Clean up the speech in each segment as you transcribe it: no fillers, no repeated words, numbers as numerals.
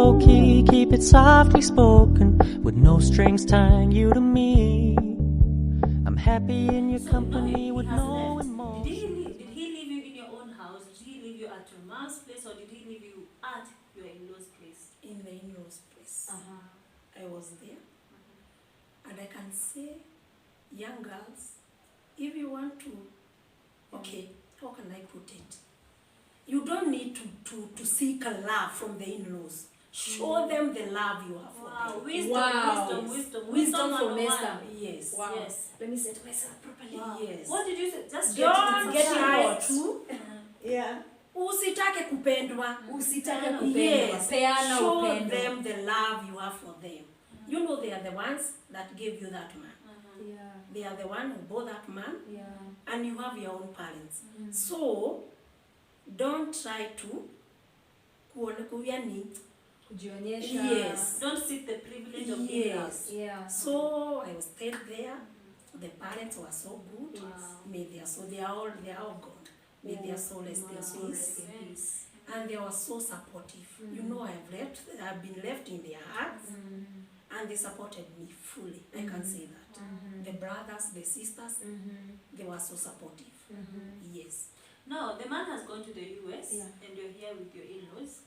low-key, keep it softly spoken, with no strings tying you to me. I'm happy in your company with no emotion. Did he leave you in your own house? Did he leave you at your mom's place, or did he leave you at your in-laws' place? In the in-laws' place. I was there. And I can say, young girls, if you want to, okay, how can I put it? You don't need to seek a love from the in-laws. Show them the love you have for them. Wisdom from Esther. Yes. Wow. Yes. Let me set myself properly. Wow. Yes. What did you say? Just Don't get try it. to. Yeah. Usitake kupendwa. Usitake kupendwa. Yes. Peana Show upendo. them the love you have for them. You know they are the ones that gave you that man. Yeah. They are the one who bore that man. Yeah. And you have your own parents. So don't try to Kujionyesha. yes. Don't seek the privilege of being loved. Yeah. So I was stayed there. The parents were so good. Wow. May their soul, they are all gone. May their soul rest in peace. And they were so supportive. You know, I've been left in their hearts, and they supported me fully. I can say that. The brothers, the sisters, they were so supportive. Yes. Now, the man has gone to the US, Yeah. and you're here with your in-laws.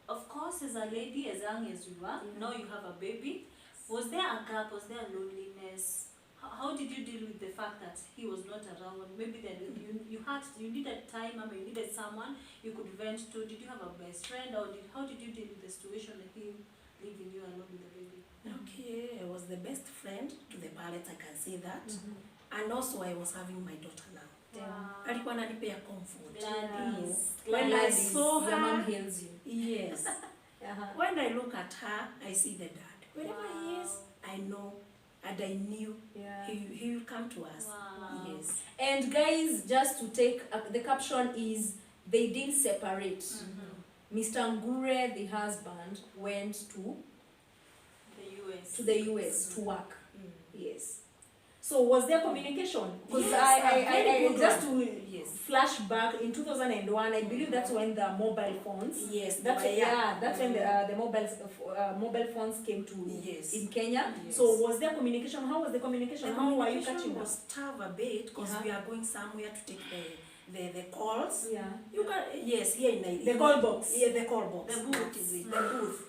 Of course, as a lady, as young as you are, now you have a baby. Was there a gap? Was there loneliness? How did you deal with the fact that he was not around? Maybe that you needed time, or you needed someone you could vent to. Did you have a best friend, or how did you deal with the situation of him leaving you alone with the baby? Okay, I was the best friend to the parents, I can say that. And also I was having my daughter now. Alikuwa ananipea comfort. Gladys. When I saw your mom her, heals you. yes. When I look at her, I see the dad. Wherever he is, I know, and I knew he will come to us. Wow. Yes. And guys, just to take the caption is they didn't separate. Mr. Ngure, the husband, went to the US to work. Yes. So was there communication? Because Yes, I just to flash back in 2001, I believe that's when the mobile phones. Yes. That's when the mobile phones came to in Kenya. Yes. So was there communication? How was the communication? How were you catching up? was tough a bit because we are going somewhere to take the calls. Yeah. You can here in Nigeria. The call box. Yeah, the call box. The booth. That is it. The booth.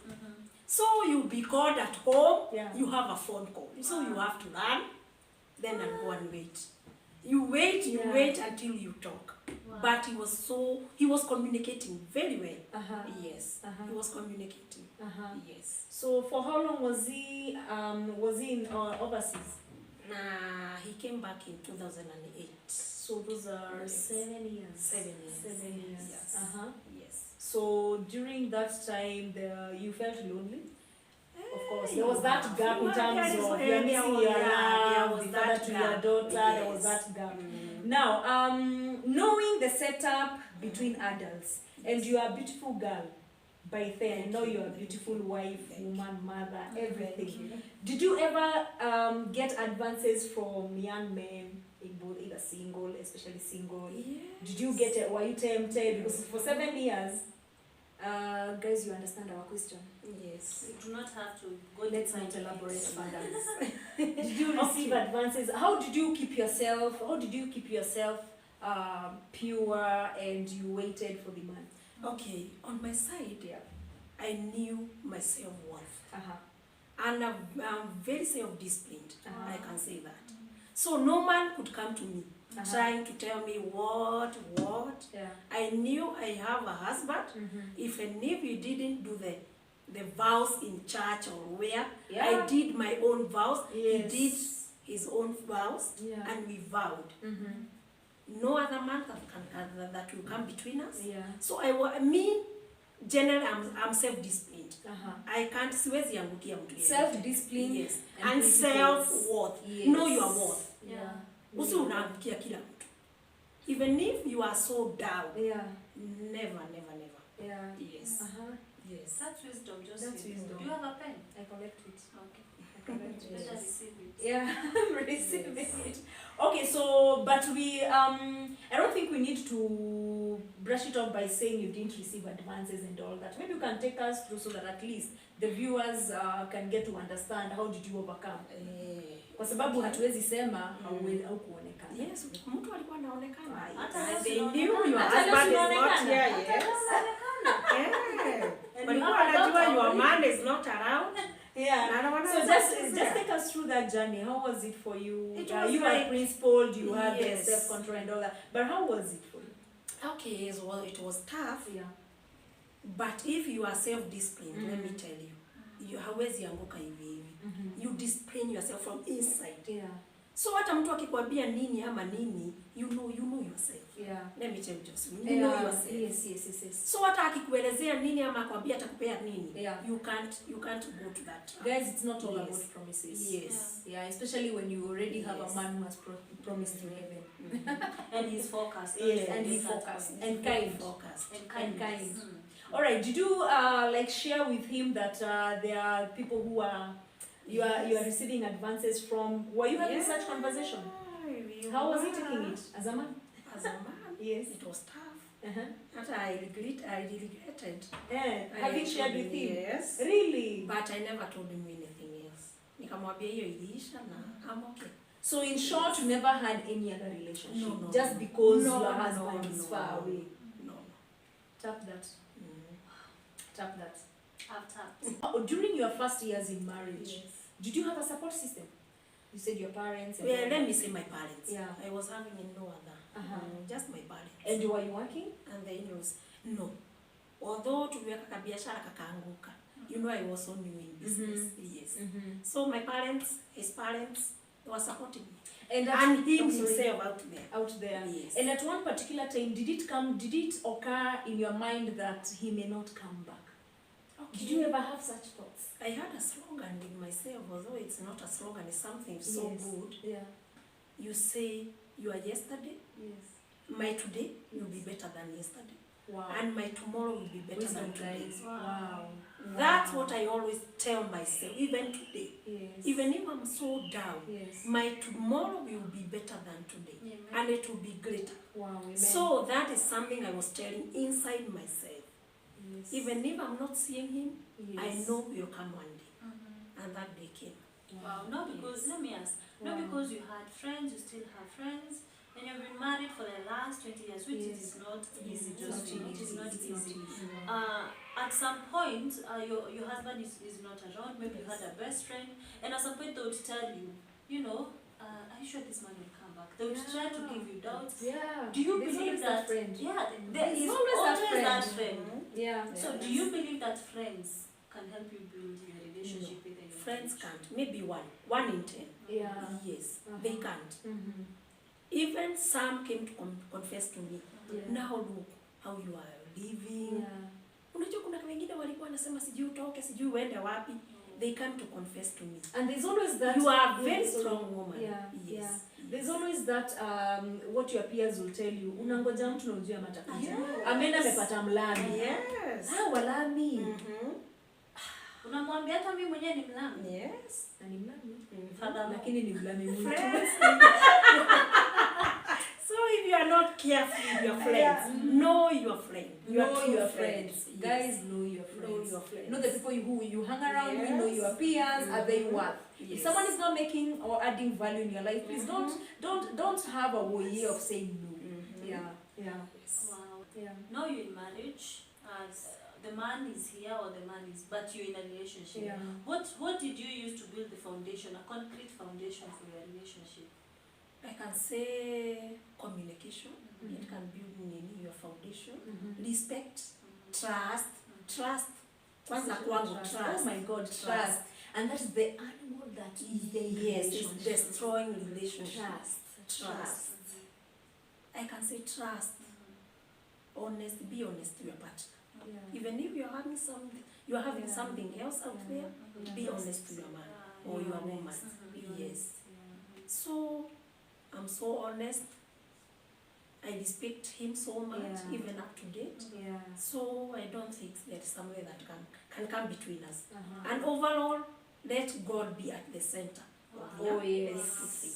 So you'll be called at home. Yeah. You have a phone call. So you have to run, then and go and wait. You wait until you talk. Wow. But he was communicating very well. Yes. He was communicating. Yes. So for how long was he in overseas? He came back in 2008. So those are 7 years. 7 years. 7 years. Yes. Yes. So during that time, you felt lonely? Of course, there was that gap in terms of you're missing your love, the father to your daughter, there was that gap. Now, knowing the setup between adults, and you are a beautiful girl by then, I know you're a beautiful wife, woman, mother, everything. Did you ever get advances from young men, either single, especially single? Yes. Did you get it? Were you tempted? Because for 7 years, guys, you understand our question. Yes. You do not have to go. Let's not elaborate further. Did you receive advances? How did you keep yourself? Pure, and you waited for the man? Okay, on my side, I knew my self-worth. And I'm very self-disciplined. I can say that. So no man could come to me trying to tell me what. I knew I have a husband. If he didn't do the vows in church or where, I did my own vows. Yes. He did his own vows, and we vowed. No other man that will come between us. So generally, I'm self-disciplined. I can't siwezi angukia mtu. Self-discipline, yes, and self-worth. Yes. Know your worth. Yeah. Unaangukia kila mtu. Even if you are so down. Never. Yeah. Yes. Yes. That's wisdom, Joseph. That's wisdom. Do you have a pen? I collect it. Okay. correct. Better receive it. Yeah, I'm receiving it. Okay, so but we I don't think we need to brush it off by saying you didn't receive advances and all that. Maybe you can take us through so that at least the viewers can get to understand how did you overcome. Kwa sababu hatuwezi sema au kuonekana. Yes, mtu alikuwa anaonekana. Hata They leo knew your sinaonekana. husband is not here, Hata yes. leo sinaonekana. Walikuwa wanajua your man is not around. Yeah. So just take us through that journey. How was it for you? It was you like, were principled, you had the yes, self-control and all that. But how was it for you? Okay, so well, it was tough. Yeah. But if you are self-disciplined, let me tell you, hawezi anguka hivi hivi. You discipline yourself from inside. Yeah. So hata mtu akikwambia nini ama nini, you know yourself. Yeah. Let me tell you just, you know yourself. Yes. So hata akikuelezea nini ama akwambia atakupea nini, Yeah. you can't go to that track. Guys, it's not all Yes. about promises. Yes. Yeah, especially when you already have Yes. a man who has promised you heaven. And he's focused. Yes, Don't and he's forget that focused. point. And kind. Focused. And And kindness. kind. All right. Did you like share with him that there are people who are you are receiving advances from? Were you having such conversation? How was he taking it as a man? As a man, Yes. it was tough. Uh-huh. That I regretted. Yeah. I Having shared with him. Yes. Really? But I never told him anything else. Nikamwambia hiyo iliisha na I'm okay. So in short, you never had any other relationship, No. just because No, your no, husband is no. far away. No. Tap that. Tap that. I've tapped. During your first years in marriage, did you have a support system? You said your parents. And Well, let me say my parents. Yeah. I was having no other. Just my parents. And were you working? And the in-laws. No. Although tuliweka kabiashara kakaanguka. You know I was so new in business. Yes. So my parents, his parents, they were supporting me. And him himself out there. Yes. And at one particular time, did it occur in your mind that he may not come back? Okay. Did you ever have such thoughts? I had a slogan in myself, although it's not a slogan, it's something so good. Yeah. You say, you are yesterday, Yes. my today will be better than yesterday. Wow. And my tomorrow will be better than today. Wow. That's what I always tell myself, even today. Yes. Even if I'm so down, Yes. my tomorrow will be better than today. Amen. And it will be greater. Wow. Amen. So that is something I was telling inside myself. yes. Even if I'm not seeing him, yes. I know he'll come one day. And that day came. Wow, not because, let me ask, Wow. not because you had friends, you still have friends, and you've been married for the last 20 years, which Yes. is not easy, It's not Josephine, it is easy. not It's easy. Wow. At some point, your husband is not around, maybe you had a best friend, and at some point they would tell you, you know, are you sure this man will come back? They would try to give you doubts. Yeah. Do you There's believe always that? friend? Yeah, there There's is always that always that friend. friend. Yeah. So do you believe that friends can help you build your relationship with your Friends marriage? can't. Maybe one in 10. Yeah. Yes, Uh-huh. they can't. Mm-hmm. Even some came to confess to me. Yeah. Now look how you are living. Yeah. Unajua kuna wengine walikuwa wanasema sijui utoke, sijui uende wapi. They come to confess to me. And there's always that. You are a very Yes. strong woman. Yeah. Yes. Yeah. There's always that what your peers will tell you. Unangoja mtu na ujue matakuja. Yes. Amenda amepata mlami. Yes. Walami. Unamwambia hata mimi mwenyewe ni mlami. Yes. Na ni mlami. Furthermore. Lakini ni mlami mwitu. Friends. So if you are not careful with your friends, Yeah. know your friend. Know true your friends. Yes. Guys, know your friends. Know your friends. Know the people who you hang around with, Yes. know your peers, are they worth? If Yes. someone is not making or adding value in your life, please don't have a way of saying no. Yeah. Yeah. Yes. Wow. Yeah. Now you're in marriage, the man is here or the man is, but you're in a relationship. Yeah. What did you use to build the foundation, a concrete foundation for your relationship? I can say communication. Mhm. It can build your foundation. Mhm. Respect, trust. Kwanza kwangu Oh trust. my God, trust. And that's the animal that is the Yes, it's relationship. destroying relationship. Trust. I can say trust. Honest, be honest to your partner. Yeah. Even if you're having Yeah. something else out there, be honest to your man or your woman. Yes. So I'm so honest. I respect him so much, Yeah. even up to date. Yeah. So I don't think there's somewhere that can come between us. Uh-huh. And overall, let God be at the center of Oh, yes. everything.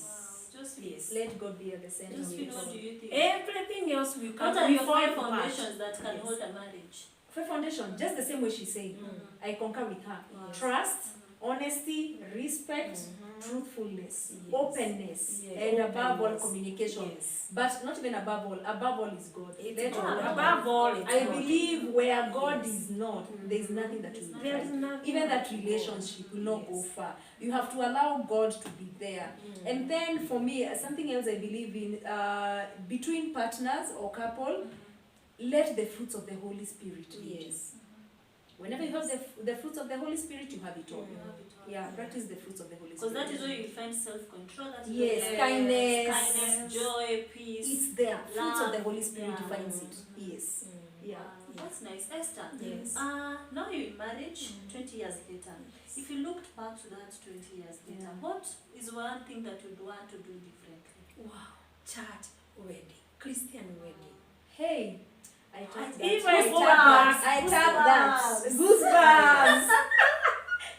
Just Yes. Let God be at the center. Just of feel, it what all. do you think? Everything else we What can are we your fall 5 apart. foundations that can Yes. hold a marriage? For foundation, just the same way she said, I concur with her. Yes. Trust, honesty, respect, truthfulness, Yes. openness, Yes. and above all, Openness. communication. Yes. But not even above all is God. It's Let God. God. Above all, it's I God. believe where God Yes. is not, there is nothing that will There is find. nothing. Even that but God. relationship will not go Yes. far. You have to allow God to be there. And then for me, something else I believe in, between partners or couple, let the fruits of the Holy Spirit lead. Yes. Whenever you have the fruits of the Holy Spirit, you have it all. You have it all. Yeah, practice the fruits of the Holy Because Spirit. that is where you find self-control. That is Yes, where kindness. joy, peace. It's there. Fruits of the Love. Holy Spirit Yeah. defines it. Yes. Yeah. That's nice. Esther, Yes. now you're in marriage 20 years later. If you looked back to that 20 years later, what is one thing that you'd want to do differently? Wow. Church wedding. Christian wedding. Hey, I tap that. If I I go tap back, that. I tap that. Goosebumps.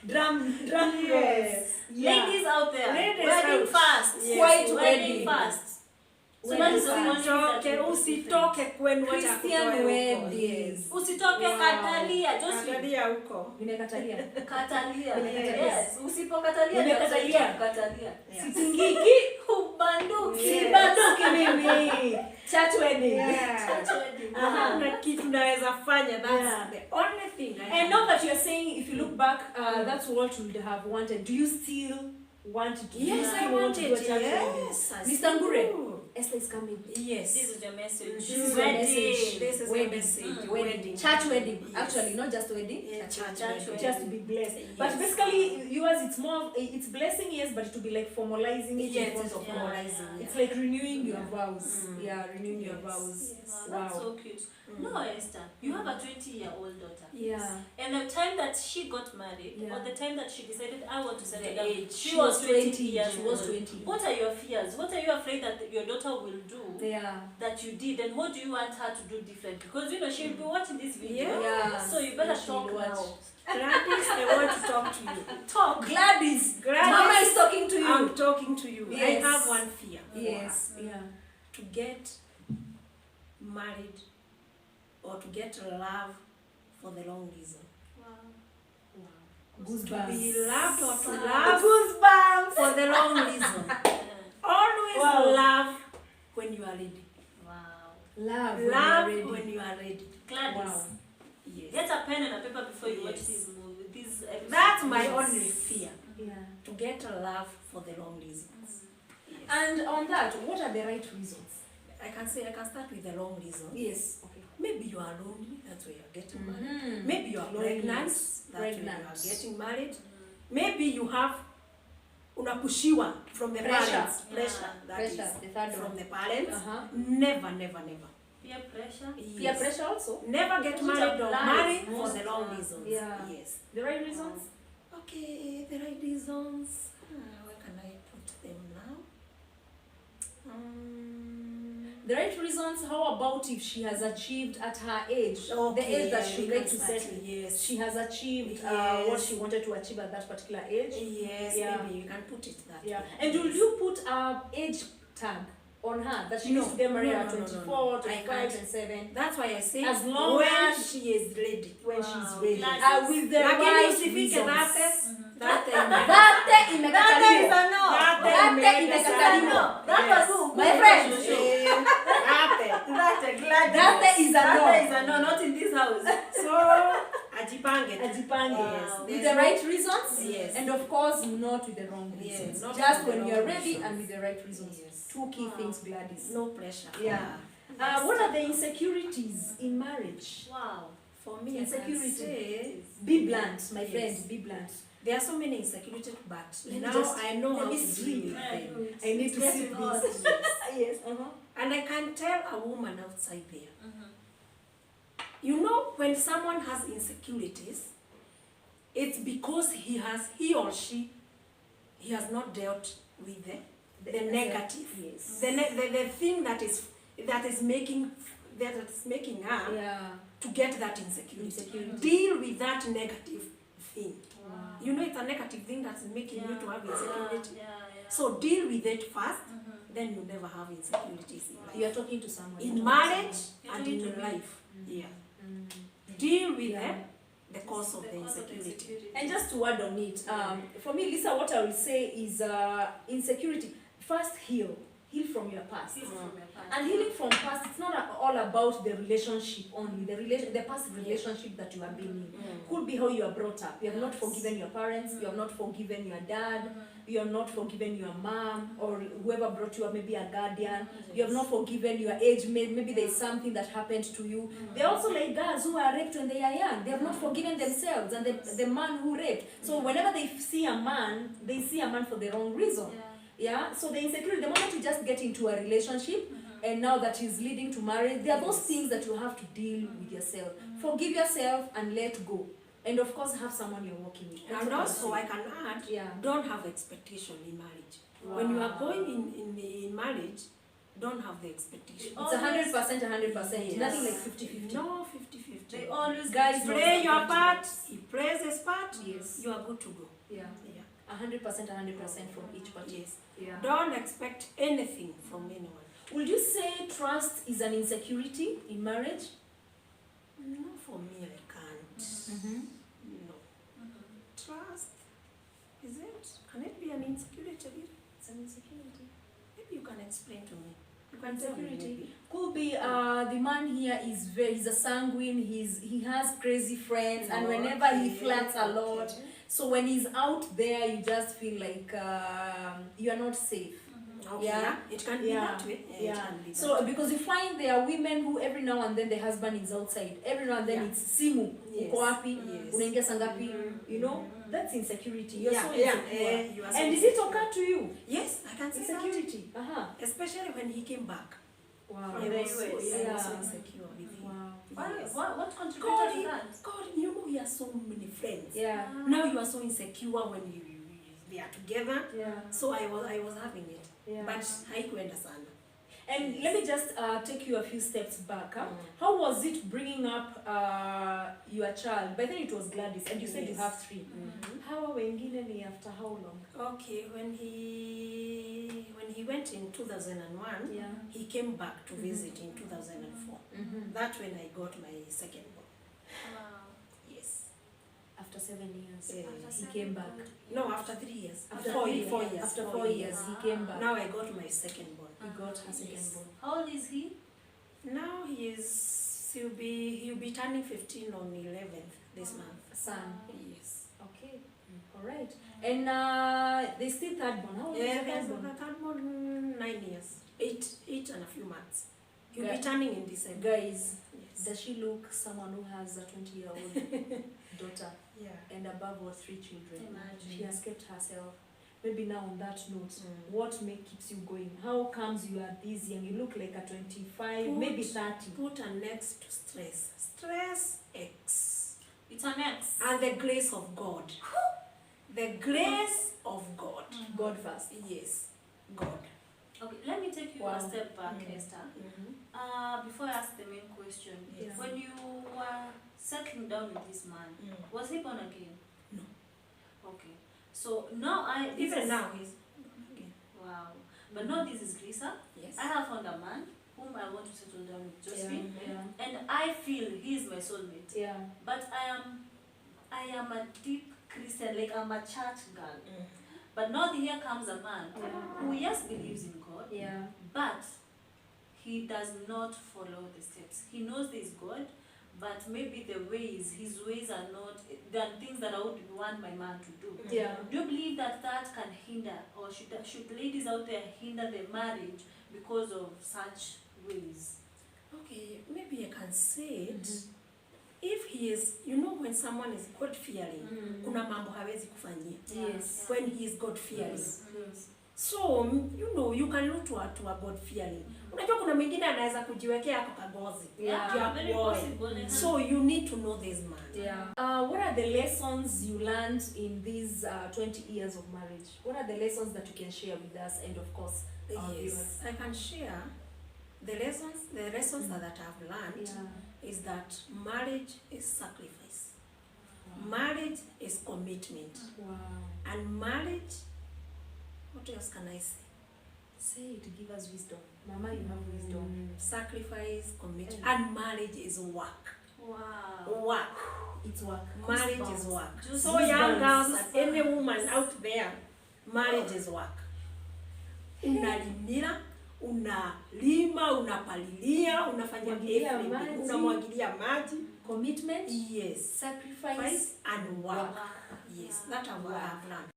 Drum Yes. Yeah. Ladies out there, Ladies wedding out. fast. Yes. Quite Wedding wedding. fast. So Wedding that is the fast. one thing that Usitoke, you do usitoke kwenu wacha Christian kutoe huko. weddings. Yes. usitoke Wow. katalia, just Angalia huko. Nimekatalia. katalia. Nimekatalia. Yes, usipokatalia Nimekatalia. katalia. Yeah. Sitingiki. Ubanduki. Yes. Sibanduki mimi. Church wedding. Yeah. Church wedding. Kuna kitu naweza fanya. That's Yeah. the only thing I And now that you're saying, if you look back, that's what you would have wanted. Do you still want to do? Yes, you I still want wanted. to do a church wedding? Yes. I Mr. still Ngure. do. Esther is coming. Yes. This is your message. This is your message. This is Wedding. your message. Wedding. Church wedding. Yes. Actually, not just wedding. Yeah, church wedding. It has to be blessed. Yes. But basically, yours, it's more, it's blessing, yes, but it will be like formalizing it in Yes, front it's of God. formalizing. It's like renewing your Yeah. vows. Yeah, renewing your Yes. vows. Yes. Wow, that's Wow. so cute. No, Esther, you have a 20-year-old daughter. Yeah. And the time that she got married, Yeah. or the time that she decided, I want to settle The down, age. she was 20 years She old. was 20. What are your fears? What are you afraid that your daughter will do Yeah. that you did? And what do you want her to do different? Because, you know, she'll be watching this video. Yeah. So you better She'll talk watch. now. Gladys, I want to talk to you. Talk. Gladys. Gladys. Mama is talking to you. I'm talking to you. I Yes. have one fear. Yes. Yeah. To get married or to get love for the wrong reason. To Goosebumps. be loved or to love Goosebumps. for the wrong reason. Always Wow. love when you are ready. Wow. Love. Love when you're when ready. you are ready. Gladys, Wow. Yes. get a pen and a paper before you watch Yes. this movie. This episode. That's my Yes. only fear. Yeah. To get love for the wrong reasons. Yes. And on that, what are the right reasons? I can start with the wrong reason. Yes. Okay. Maybe you are lonely, that's why you are getting married. Mhm. Maybe you are Loneliness. pregnant, that's why you Pregnant. are getting married. Maybe you have unapushiwa from the Pressure. parents. Yeah. Pressure. That is Pressure, the third from one. the parents. Uh-huh. Never, never, never. Peer pressure. Yes. Peer pressure also. Never get It married or applies marry for most the wrong times. reasons. Yeah. Yes. The right reasons. Okay, the right reasons. Where can I put them now? The right reasons, how about if she has achieved at her age, the Okay, age that she we would like can to start, settle, yes. she has achieved what Yes. she wanted to achieve at that particular age. Yes, Yeah. maybe you can put it that Yeah. way. And will Yes. you put a age tag on her that she needs No, to get married no, at no, no, no, 24, no. I 25, can't. 27, That's why I say As long when as- she is ready. when Wow. she's ready. Gladys. With the Lakini right usifike reasons. that That imekataliwa. That is a no. That imekataliwa. That Yes. was who? My friend. That a Gladys. That is a no. That is a no, not in this house. So ajipange. Ajipange. Wow. With the right reasons. Yes. And of course, not with the wrong Yes, reasons. not Just with the when you're wrong ready reasons. and with the right reasons. Yes. Two key Wow. things, Gladys. No pressure. Yeah. What are the insecurities in marriage? Wow. For me, I Insecurity. can say Be blunt, my Yes. friend. Be blunt. there are so many insecurities, but Let me now just- I know let how me to see. deal with them. I need to Get see it hot. this. Yes. And I can tell a woman outside there, Mhm. you know, when someone has insecurities, it's because he or she has not dealt with the negative. Yes. The thing that is making her Yeah. to get that insecurity. Insecurity. Deal with that negative thing. Wow. You know, it's a negative thing that's making you to have insecurity. Yeah. So deal with it first, then you never have insecurities in life. You are talking to someone. In marriage You're and talking to in me. life. Yeah. Mm. Deal with Yeah. the cause of the insecurity. And just to add on it, for me, Lisa, what I will say is insecurity. First, heal from your past. And healing from past, it's not all about the relationship only, the past relationship that you have been in. Could be how you are brought up. You have not forgiven your parents, you have not forgiven your dad, you have not forgiven your mom, or whoever brought you up, maybe a guardian. You have not forgiven your age mate, maybe there is something that happened to you. There are also like girls who are raped when they are young. They have not forgiven themselves and the man who raped. So whenever they see a man, they see a man for the wrong reason. Yeah, so the insecurity, the moment you just get into a relationship, and now that is leading to marriage, there are those things that you have to deal with yourself. Forgive yourself and let go. And of course, have someone you're working with. And also, I can add, don't have expectation in marriage. When you are going in marriage, don't have the expectation. It's 100%. Yes. Nothing like 50-50. No, 50-50. They always Guys, play your part, he plays his part, Yes. you are good to go. Yeah. 100% from each party. Yes. Yeah. Don't expect anything from anyone. Would you say trust is an insecurity in marriage? No, for me, I can't. No. Trust, is it? Can it be an insecurity? It's an insecurity. Maybe you can explain to me. You can tell me Insecurity maybe. could be the man here he's a sanguine, he has crazy friends, and whenever he flirts a lot, so when he's out there you just feel like you are not safe. Okay, Yeah. it can be that way. It Yeah. can be that So way. because you find there are women who every now and then the husband is outside. Every now and then it's simu. Yes. Uko wapi? Yes. Unaingia saa ngapi? You know? That's insecurity. You're so Yeah, insecure. you are so And is it insecure. okay to you? Yes, I can say Insecurity. that. Especially when he came back. Wow. I was so, US. I was so Yeah. insecure with him. Wow. Yes. What contributed to that? God, you know he has so many friends. Yeah. Now you are so insecure when they are together. Yeah. So I was having it. Yeah. But haikuenda sana. And let me just take you a few steps back. How was it bringing up your child? By then it was Gladys, and you said you Yes. have 3. How wengine ni after how long? Okay, when he went in 2001, Yeah. he came back to visit in 2004. That's when I got my second born. Wow. Yes. After 7 years, Yeah. he came back. No, after 3 years. After 4 4 years. years. After 4 years, he came back. Now I got my second born. He got her second Yes. born. How old is he? Now he'll be turning 15 on 11th this month. Son. Yes. Okay. All right. And they still third born. How old is Yeah, the there's third born? the third born 9 years. 8 and a few months. He'll Yeah. be turning in December. Guys, Yes. does she look someone who has a 20-year-old daughter Yeah. and above all 3 children? Imagine. She has kept herself. Maybe now on that note, Mm. what keeps you going? How comes you are this young? You look like a 25, maybe 30. Put an X to stress. Stress X. It's an ex. And the grace of God. The grace of God. God first. Yes. God. Okay, let me take you Wow. a step back, Mm. Esther. Mm-hmm. Before I ask the main question, Yes. when you were settling down with this man, was he born again? No. Okay. So now this Even is- now he's okay. Wow. But now this is Lisa. Yes. I have found a man whom I want to settle down with, Josephine. Yeah. And I feel he is my soulmate. Yeah. But I am a deep Christian, like I'm a church girl. Mm. But now here comes a man Yeah. who yes believes in God, Yeah. but he does not follow the steps. He knows there is God, but maybe his ways are not, there are things that I would want my man to do. Yeah. Do you believe that can hinder, or should ladies out there hinder their marriage because of such ways? Okay, maybe I can say it. If he is, you know, when someone is God fearing, kuna mambo hawezi kufanyia. Yes. When he is God fearing. Yes. So, you know, you can look to a God fearing. Unajua kuna mwingine anaweza kujiwekea ako kagozi. Yeah, very boy. possible. So you need to know this man. Yeah. What are the lessons you learned in these 20 years of marriage? What are the lessons that you can share with us, and of course, our viewers? Yes, I can share the lessons that I've learned Yeah. is that marriage is sacrifice. Marriage is commitment. Wow. And marriage, what else can I say? Say it, give us wisdom. Mama, you have wisdom. Sacrifice, commitment. And marriage is work. Wow. Work. It's work. Marriage Goosebumps. is work. Just So young girls goosebumps. and any woman out there, marriage is work. Unalimia, unalima, unapalilia, unafanya Mwagilia everything. maji. Unamwagilia maji. Commitment, Yes. sacrifice, And work. Wow. Yes, that's what I have learned.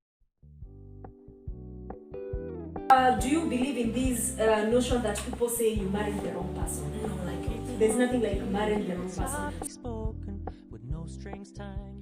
Do you believe in this notion that people say you married the wrong person? No, like it. There's nothing like marrying the wrong person. Softly spoken with no strings tying